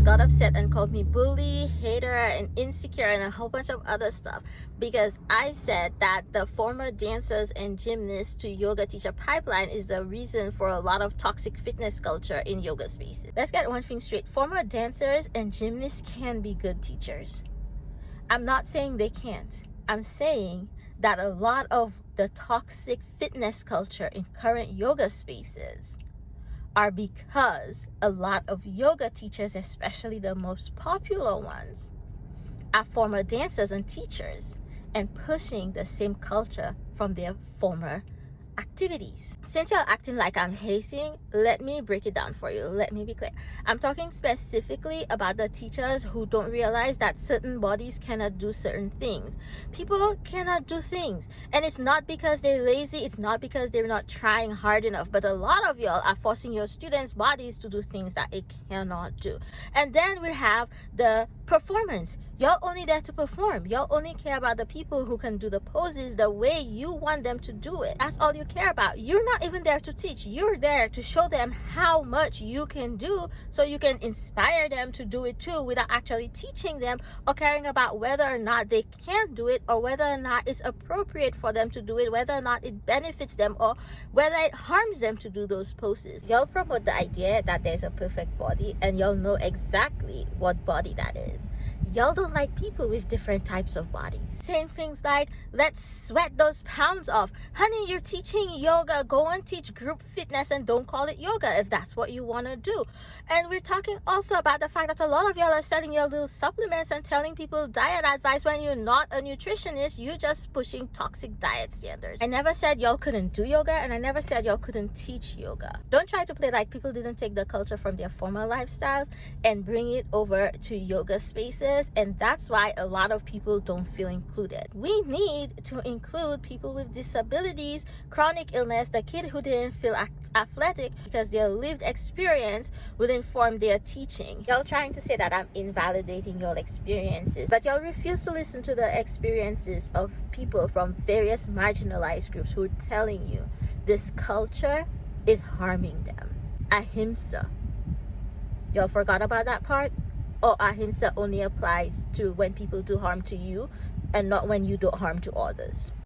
got upset and called me bully, hater, and insecure, and a whole bunch of other stuff because I said that the former dancers and gymnasts to yoga teacher pipeline is the reason for a lot of toxic fitness culture in yoga spaces. Let's get one thing straight. Former dancers and gymnasts can be good teachers. I'm not saying they can't. I'm saying that a lot of the toxic fitness culture in current yoga spaces are because a lot of yoga teachers, especially the most popular ones, are former dancers and teachers and pushing the same culture from their former activities. Since you're acting like I'm hating, let me break it down for you. Let me be clear. I'm talking specifically about the teachers who don't realize that certain bodies cannot do certain things. People cannot do things, and it's not because they're lazy, it's not because they're not trying hard enough, but a lot of y'all are forcing your students' bodies to do things that it cannot do. And then we have the performance. Y'all only there to perform. Y'all only care about the people who can do the poses the way you want them to do it. That's all you care about. You're not even there to teach. You're there to show them how much you can do so you can inspire them to do it too without actually teaching them or caring about whether or not they can do it or whether or not it's appropriate for them to do it, whether or not it benefits them or whether it harms them to do those poses. Y'all promote the idea that there's a perfect body and y'all know exactly what body that is. Y'all don't like people with different types of bodies. Saying things like, let's sweat those pounds off. Honey, you're teaching yoga. Go and teach group fitness and don't call it yoga if that's what you want to do. And we're talking also about the fact that a lot of y'all are selling your little supplements and telling people diet advice when you're not a nutritionist. You're just pushing toxic diet standards. I never said y'all couldn't do yoga, and I never said y'all couldn't teach yoga. Don't try to play like people didn't take the culture from their former lifestyles and bring it over to yoga spaces. And that's why a lot of people don't feel included. We need to include people with disabilities, chronic illness, the kid who didn't feel athletic because their lived experience will inform their teaching. Y'all trying to say that I'm invalidating your experiences, but y'all refuse to listen to the experiences of people from various marginalized groups who are telling you this culture is harming them. Ahimsa. Y'all forgot about that part? Or ahimsa only applies to when people do harm to you and not when you do harm to others.